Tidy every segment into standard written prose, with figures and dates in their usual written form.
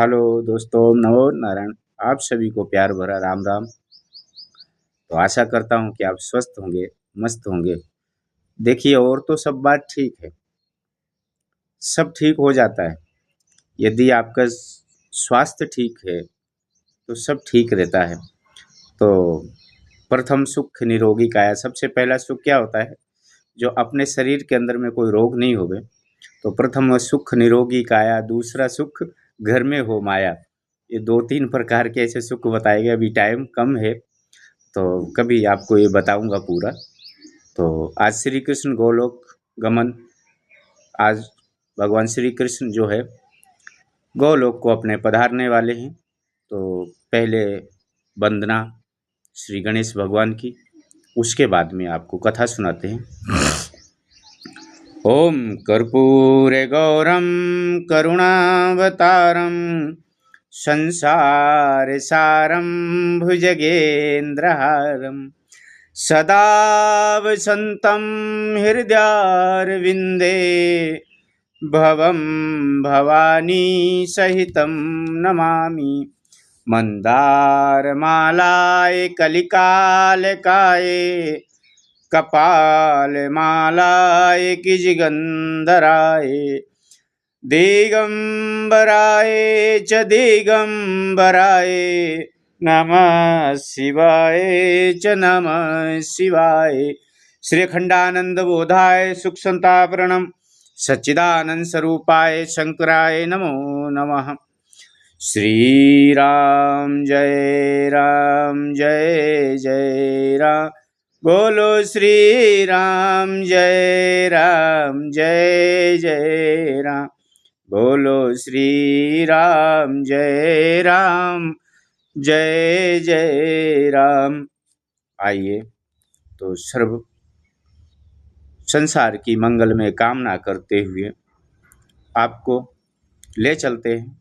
Hello दोस्तों, नमो नारायण। आप सभी को प्यार भरा राम राम। तो आशा करता हूँ कि आप स्वस्थ होंगे, मस्त होंगे। देखिए, और तो सब बात ठीक है, सब ठीक हो जाता है। यदि आपका स्वास्थ्य ठीक है तो सब ठीक रहता है। तो प्रथम सुख निरोगी काया, सबसे पहला सुख क्या होता है? जो अपने शरीर के अंदर में कोई रोग नहीं होवे, तो प्रथम सुख निरोगी काया, दूसरा सुख घर में हो माया। ये दो तीन प्रकार के ऐसे सुख बताए गए। अभी टाइम कम है तो कभी आपको ये बताऊंगा पूरा। तो आज श्री कृष्ण गोलोक गमन, आज भगवान श्री कृष्ण जो है गोलोक को अपने पधारने वाले हैं। तो पहले वंदना श्री गणेश भगवान की, उसके बाद में आपको कथा सुनाते हैं। ओम कर्पूरे गौरम करुणावतारम संसार सारम भुजगेन्द्रहारम सदा वसन्तं हृदयारविन्दे भवं भवानी सहितं नमामि। मन्दारमालाय कलिकालकाय कपालमालाय किजिगन्धराय दिगम्बराय च दिगम्बराय नमः शिवाय च नमः शिवाय। श्री अखंडानंद बोधाय सुख संतापरणम सच्चिदानंद स्वरूपाय शंकराय नमो नमः। श्री राम जय जय राम, बोलो श्री राम जय जय राम, बोलो श्री राम जय जय राम। आइए तो सर्व संसार की मंगल में कामना करते हुए आपको ले चलते हैं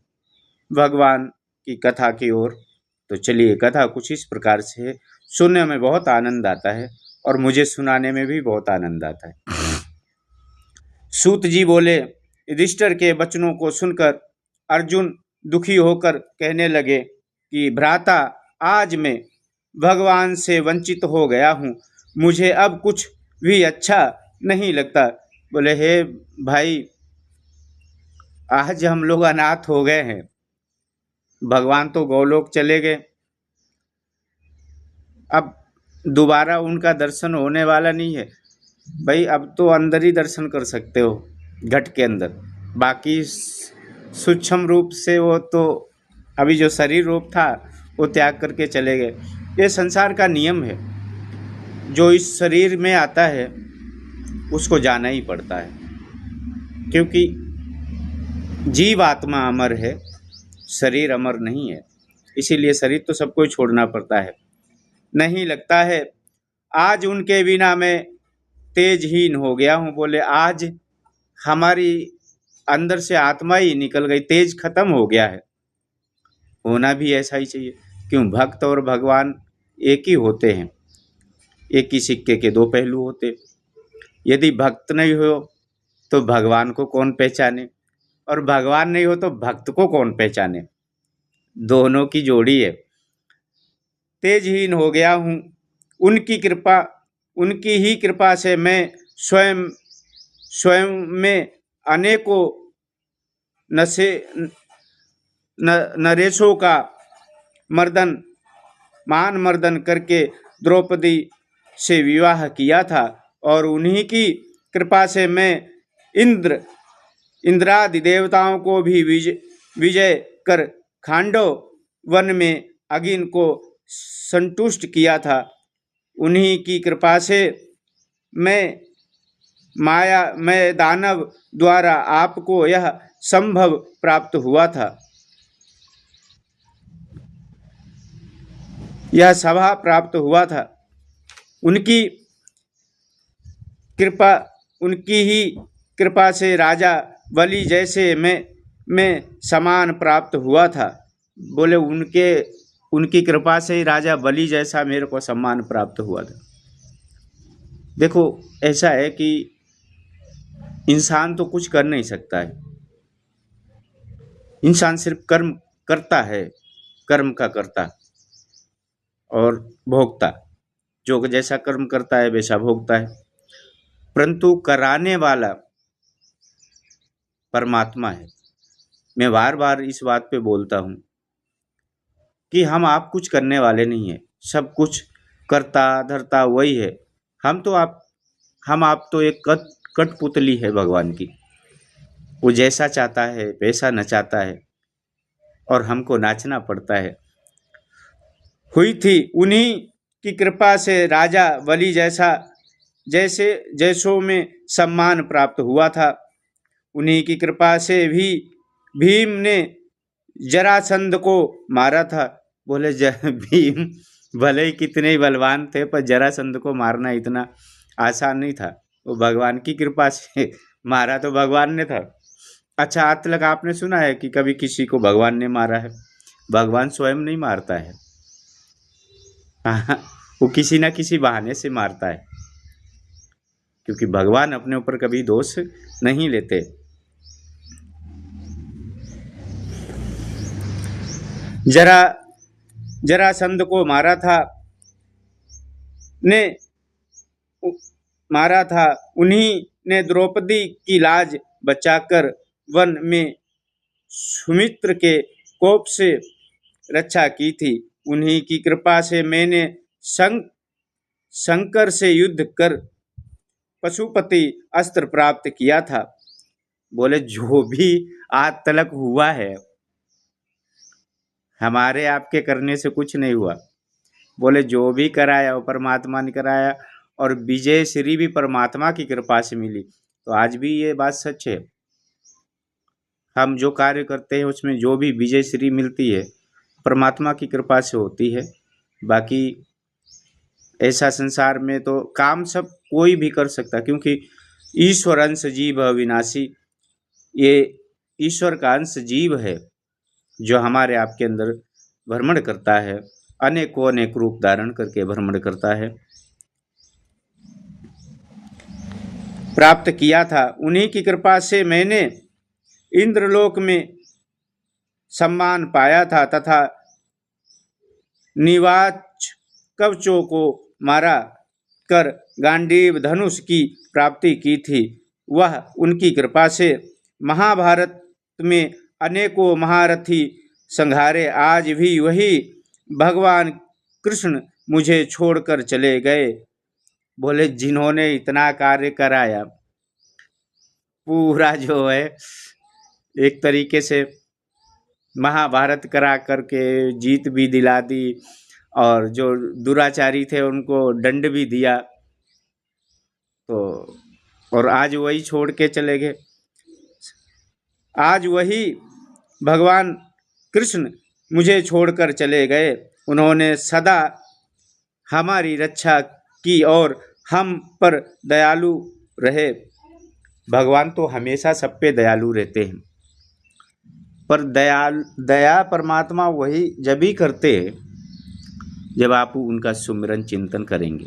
भगवान की कथा की ओर। तो चलिए, कथा कुछ इस प्रकार से है। सुनने में बहुत आनंद आता है और मुझे सुनाने में भी बहुत आनंद आता है। सूत जी बोले, युधिष्ठिर के वचनों को सुनकर अर्जुन दुखी होकर कहने लगे कि भ्राता, आज मैं भगवान से वंचित हो गया हूँ, मुझे अब कुछ भी अच्छा नहीं लगता। बोले, हे भाई, आज हम लोग अनाथ हो गए हैं, भगवान तो गोलोक चले गए, अब दोबारा उनका दर्शन होने वाला नहीं है। भाई, अब तो अंदर ही दर्शन कर सकते हो, घट के अंदर। बाकी सूक्ष्म रूप से वो तो अभी जो शरीर रूप था वो त्याग करके चले गए। ये संसार का नियम है, जो इस शरीर में आता है उसको जाना ही पड़ता है, क्योंकि जीव आत्मा अमर है, शरीर अमर नहीं है। इसीलिए शरीर तो सबको छोड़ना पड़ता है। नहीं लगता है आज उनके बिना मैं तेजहीन हो गया हूँ। बोले, आज हमारी अंदर से आत्मा ही निकल गई, तेज खत्म हो गया है। होना भी ऐसा ही चाहिए, क्यों? भक्त और भगवान एक ही होते हैं, एक ही सिक्के के दो पहलू होते। यदि भक्त नहीं हो तो भगवान को कौन पहचाने, और भगवान नहीं हो तो भक्त को कौन पहचाने? दोनों की जोड़ी है। तेजहीन हो गया हूँ, उनकी कृपा, उनकी ही कृपा से मैं स्वयं में अनेकों नरेशों का मान मर्दन करके द्रौपदी से विवाह किया था, और उन्हीं की कृपा से मैं इंद्रादि देवताओं को भी विजय कर खांडव वन में अग्नि को संतुष्ट किया था। उन्हीं की कृपा से मैं दानव द्वारा आपको यह संभव प्राप्त हुआ था, यह सभा प्राप्त हुआ था। उनकी ही कृपा से राजा बलि जैसे मैं समान प्राप्त हुआ था। बोले, उनकी कृपा से ही राजा बलि जैसा मेरे को सम्मान प्राप्त हुआ था। देखो, ऐसा है कि इंसान तो कुछ कर नहीं सकता है, इंसान सिर्फ कर्म करता है, कर्म का कर्ता और भोक्ता। जो जैसा कर्म करता है वैसा भोगता है, परंतु कराने वाला परमात्मा है। मैं बार बार इस बात पे बोलता हूँ कि हम आप कुछ करने वाले नहीं है, सब कुछ करता धरता वही है। हम आप तो एक कठपुतली है भगवान की। वो जैसा चाहता है वैसा नचाता है और हमको नाचना पड़ता है। हुई थी उन्हीं की कृपा से राजा बलि जैसों में सम्मान प्राप्त हुआ था। उन्हीं की कृपा से भी भीम ने जरासंध को मारा था। बोले भीम भले ही कितने ही बलवान थे, पर जरासंध को मारना इतना आसान नहीं था। वो भगवान की कृपा से मारा तो भगवान ने था। अच्छा, आज तक आपने सुना है कि कभी किसी को भगवान ने मारा है? भगवान स्वयं नहीं मारता है। वो किसी ना किसी बहाने से मारता है, क्योंकि भगवान अपने ऊपर कभी दोष नहीं लेते। जरासंध को मारा था। उन्हीं ने द्रौपदी की लाज बचाकर वन में सुमित्र के कोप से रक्षा की थी। उन्हीं की कृपा से मैंने शंकर से युद्ध कर पशुपति अस्त्र प्राप्त किया था। बोले जो भी आज तक हुआ है, हमारे आपके करने से कुछ नहीं हुआ। बोले जो भी कराया वो परमात्मा ने कराया, और विजय श्री भी परमात्मा की कृपा से मिली। तो आज भी ये बात सच है, हम जो कार्य करते हैं उसमें जो भी विजय श्री मिलती है परमात्मा की कृपा से होती है। बाकी ऐसा संसार में तो काम सब कोई भी कर सकता, क्योंकि ईश्वर अंश जीव अविनाशी। ये ईश्वर का अंश जीव है जो हमारे आपके अंदर भ्रमण करता है, अनेकों अनेक रूप धारण करके भ्रमण करता है। प्राप्त किया था। उन्हीं की कृपा से मैंने इंद्रलोक में सम्मान पाया था तथा निवाच कवचों को मारा कर गांडीव धनुष की प्राप्ति की थी। वह उनकी कृपा से महाभारत में अनेकों महारथी संघारे। आज भी वही भगवान कृष्ण मुझे छोड़कर चले गए। बोले जिन्होंने इतना कार्य कराया, पूरा जो है एक तरीके से महाभारत करा करके जीत भी दिला दी, और जो दुराचारी थे उनको दंड भी दिया। तो और आज वही छोड़ के चले गए। आज वही भगवान कृष्ण मुझे छोड़कर चले गए। उन्होंने सदा हमारी रक्षा की और हम पर दयालु रहे। भगवान तो हमेशा सब पे दयालु रहते हैं, पर दया परमात्मा वही जब ही करते हैं जब आप उनका सुमिरन चिंतन करेंगे।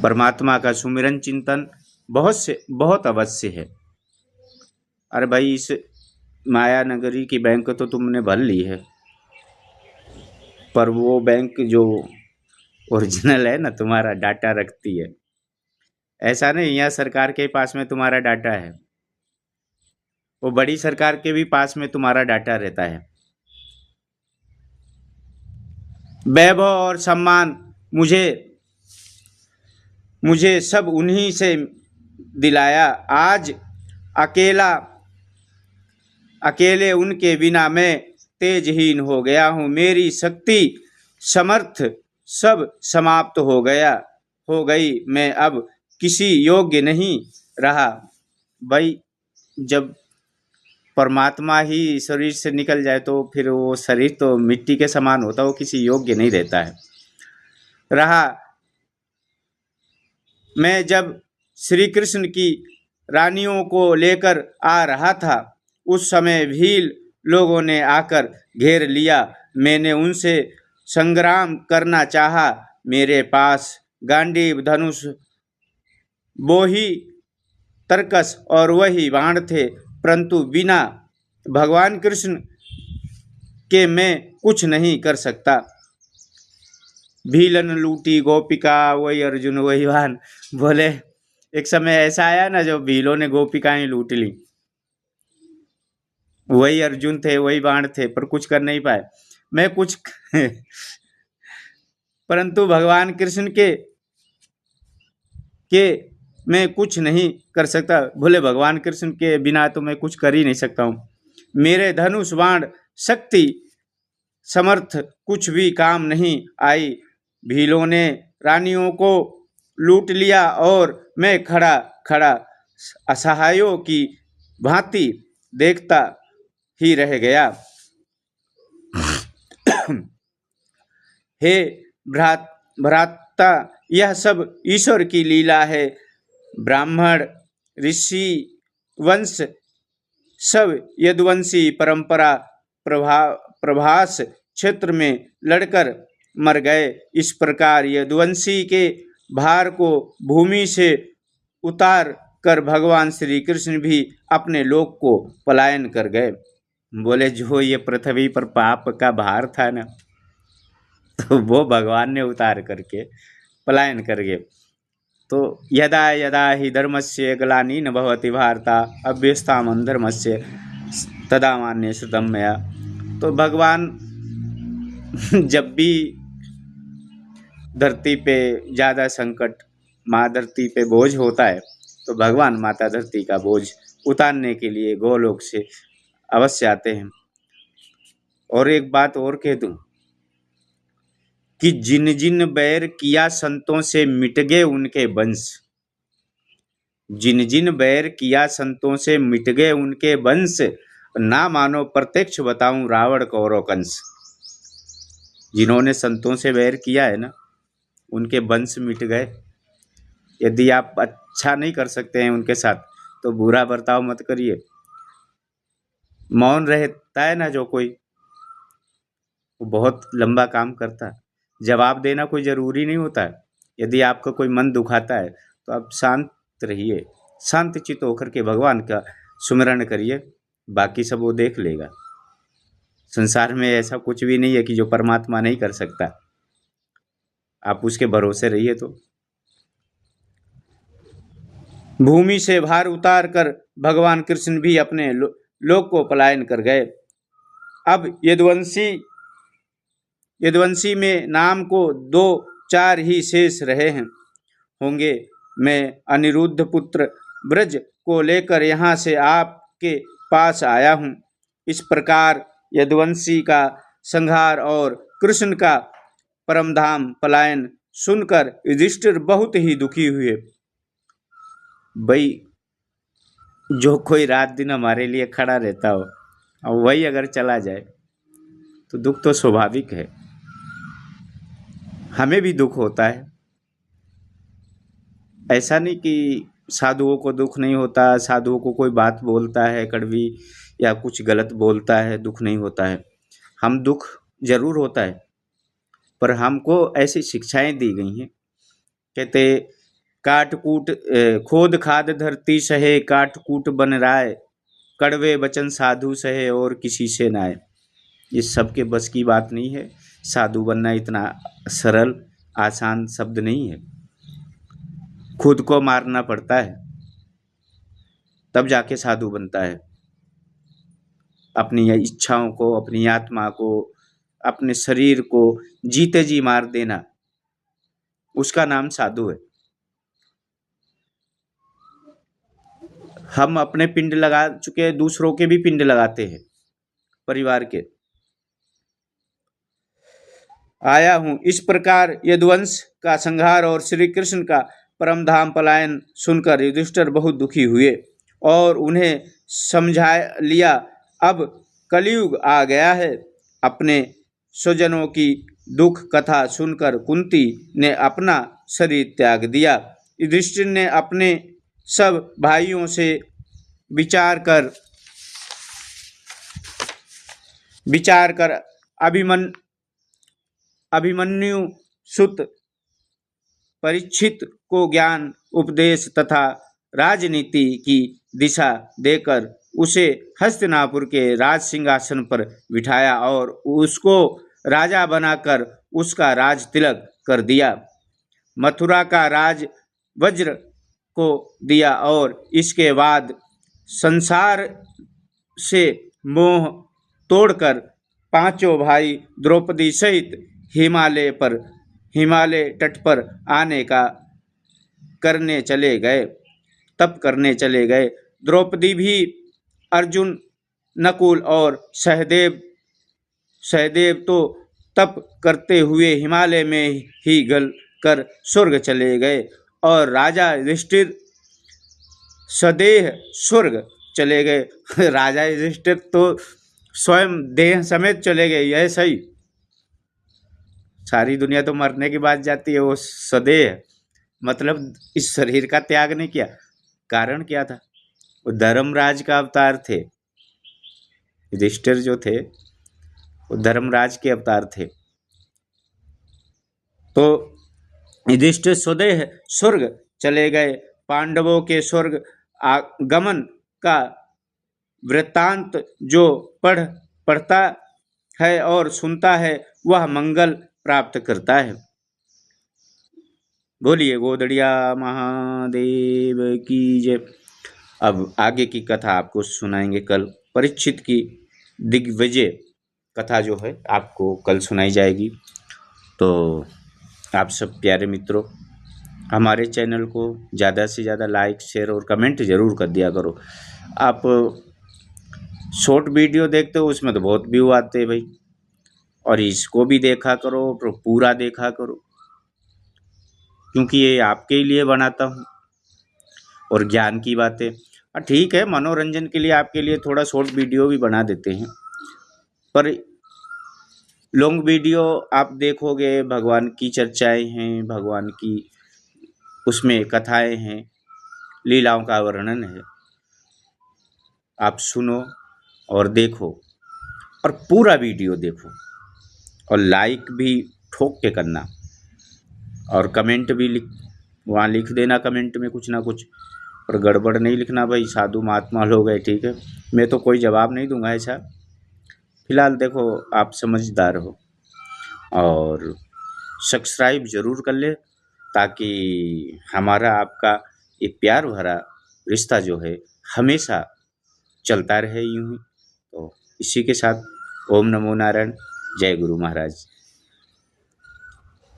परमात्मा का सुमिरन चिंतन बहुत अवश्य है। अरे भाई, इस माया नगरी की बैंक तो तुमने भर ली है, पर वो बैंक जो ओरिजिनल है ना, तुम्हारा डाटा रखती है। ऐसा नहीं यहाँ सरकार के पास में तुम्हारा डाटा है, वो बड़ी सरकार के भी पास में तुम्हारा डाटा रहता है। वैभव और सम्मान मुझे सब उन्हीं से दिलाया। आज अकेले उनके बिना मैं तेजहीन हो गया हूँ। मेरी शक्ति समर्थ सब समाप्त हो गई। मैं अब किसी योग्य नहीं रहा। भाई, जब परमात्मा ही शरीर से निकल जाए तो फिर वो शरीर तो मिट्टी के समान होता है, वो किसी योग्य नहीं रहता है। मैं जब श्री कृष्ण की रानियों को लेकर आ रहा था, उस समय भील लोगों ने आकर घेर लिया। मैंने उनसे संग्राम करना चाहा। मेरे पास गांडीव धनुष बोही तरकस और वही बाण थे, परंतु बिना भगवान कृष्ण कि मैं कुछ नहीं कर सकता। भीलन लूटी गोपिका वही अर्जुन वही वाहन। बोले एक समय ऐसा आया ना जो भीलों ने गोपिकाएं लूट ली, वही अर्जुन थे वही बाण थे पर कुछ कर नहीं पाए। मैं कुछ परंतु भगवान कृष्ण के मैं कुछ नहीं कर सकता। बोले भगवान कृष्ण के बिना तो मैं कुछ कर ही नहीं सकता हूँ। मेरे धनुष बाण शक्ति समर्थ कुछ भी काम नहीं आई। भीलों ने रानियों को लूट लिया और मैं खड़ा खड़ा असहायों की भांति देखता ही रह गया। हे भ्राता, यह सब ईश्वर की लीला है। ब्राह्मण ऋषि वंश सब यदुवंशी परंपरा प्रभास क्षेत्र में लड़कर मर गए। इस प्रकार यदुवंशी के भार को भूमि से उतार कर भगवान श्री कृष्ण भी अपने लोक को पलायन कर गए। बोले जो ये पृथ्वी पर पाप का भार था ना, तो वो भगवान ने उतार करके पलायन कर गए। तो यदा यदा ही धर्मस्य ग्लानिर्न भवति भारता अभ्यस्तामहं धर्मस्य तदा मान्य श्रुतं मया। तो भगवान जब भी धरती पे ज़्यादा संकट, माँ धरती पे बोझ होता है, तो भगवान माता धरती का बोझ उतारने के लिए गोलोक से अवश्य आते हैं। और एक बात और कह दूं कि जिन जिन बैर किया संतों से मिट गए उनके वंश। जिन जिन बैर किया संतों से मिट गए उनके वंश, ना मानो प्रत्यक्ष बताऊं रावण कौरव कंस। जिन्होंने संतों से बैर किया है ना, उनके वंश मिट गए। यदि आप अच्छा नहीं कर सकते हैं उनके साथ तो बुरा बर्ताव मत करिए। मौन रहता है ना जो कोई, वो बहुत लंबा काम करता है। जवाब देना कोई ज़रूरी नहीं होता है। यदि आपका कोई मन दुखाता है तो आप शांत रहिए, शांत चित्त होकर के भगवान का सुमिरन करिए, बाकी सब वो देख लेगा। संसार में ऐसा कुछ भी नहीं है कि जो परमात्मा नहीं कर सकता। आप उसके भरोसे रहिए। तो भूमि से भार उतार कर भगवान कृष्ण भी अपने लोक को पलायन कर गए। अब यदुवंशी में नाम को 2-4 ही शेष रहे हैं होंगे। मैं अनिरुद्ध पुत्र ब्रज को लेकर यहाँ से आपके पास आया हूँ। इस प्रकार यदुवंशी का संहार और कृष्ण का परमधाम पलायन सुनकर युधिष्ठिर बहुत ही दुखी हुए। भाई जो कोई रात दिन हमारे लिए खड़ा रहता हो और वही अगर चला जाए तो दुख तो स्वाभाविक है। हमें भी दुख होता है। ऐसा नहीं कि साधुओं को दुख नहीं होता, साधुओं को कोई बात बोलता है कड़वी या कुछ गलत बोलता है दुख नहीं होता है। हम दुख जरूर होता है, पर हमको ऐसी शिक्षाएं दी गई हैं। कहते काट कूट खोद खाद धरती सहे, काट कूट बन राय, कड़वे वचन साधु सहे और किसी से ना आए। ये सबके बस की बात नहीं है। साधु बनना इतना सरल आसान शब्द नहीं है। खुद को मारना पड़ता है तब जाके साधु बनता है। अपनी इच्छाओं को, अपनी आत्मा को, अपने शरीर को जीते जी मार देना, उसका नाम साधु है। हम अपने पिंड लगा चुके हैं, दूसरों के भी पिंड लगाते हैं, परिवार के। आया हूँ। इस प्रकार यदुवंश का संहार और श्री कृष्ण का परमधाम पलायन सुनकर युधिष्ठिर बहुत दुखी हुए और उन्हें समझा लिया अब कलयुग आ गया है। अपने स्वजनों की दुख कथा सुनकर कुंती ने अपना शरीर त्याग दिया। युधिष्ठिर ने अपने सब भाइयों से विचार कर अभिमन्यु सुत परीक्षित को ज्ञान उपदेश तथा राजनीति की दिशा देकर उसे हस्तिनापुर के राज सिंहासन पर बिठाया और उसको राजा बनाकर उसका राज तिलक कर दिया। मथुरा का राज वज्र को दिया और इसके बाद संसार से मोह तोड़कर पांचों भाई द्रौपदी सहित हिमालय तट पर आने का करने चले गए तप करने चले गए। द्रौपदी भी अर्जुन, नकुल और सहदेव तो तप करते हुए हिमालय में ही गल कर स्वर्ग चले गए और राजा युधिष्ठिर सदेह स्वर्ग चले गए। राजा युधिष्ठिर तो स्वयं देह समेत चले गए। यह सही, सारी दुनिया तो मरने की बात जाती है, वो सदेह मतलब इस शरीर का त्याग नहीं किया। कारण क्या था? वो धर्मराज का अवतार थे। युधिष्ठिर जो थे वो धर्मराज के अवतार थे। तो युधिष्ठिर स्वदेह स्वर्ग चले गए। पांडवों के स्वर्ग आगमन का वृत्तांत जो पढ़ता है और सुनता है वह मंगल प्राप्त करता है। बोलिए गोदड़िया महादेव की जय। अब आगे की कथा आपको सुनाएंगे कल। परीक्षित की दिग्विजय कथा जो है आपको कल सुनाई जाएगी। तो आप सब प्यारे मित्रों, हमारे चैनल को ज़्यादा से ज़्यादा लाइक, शेयर और कमेंट ज़रूर कर दिया करो। आप शॉर्ट वीडियो देखते हो उसमें तो बहुत व्यू आते हैं भाई, और इसको भी देखा करो, पूरा देखा करो, क्योंकि ये आपके लिए बनाता हूँ और ज्ञान की बातें। ठीक है, मनोरंजन के लिए आपके लिए थोड़ा शॉर्ट वीडियो भी बना देते हैं, पर लॉन्ग वीडियो आप देखोगे, भगवान की चर्चाएं हैं, भगवान की उसमें कथाएं हैं, लीलाओं का वर्णन है। आप सुनो और देखो और पूरा वीडियो देखो और लाइक भी ठोक के करना और कमेंट भी वहाँ लिख देना कमेंट में कुछ ना कुछ, और गड़बड़ नहीं लिखना भाई, साधु महात्मा लोग हैं, ठीक है। मैं तो कोई जवाब नहीं दूंगा ऐसा। फिलहाल देखो, आप समझदार हो और सब्सक्राइब ज़रूर कर ले, ताकि हमारा आपका ये प्यार भरा रिश्ता जो है हमेशा चलता रहे यूं ही। तो इसी के साथ ओम नमो नारायण, जय गुरु महाराज।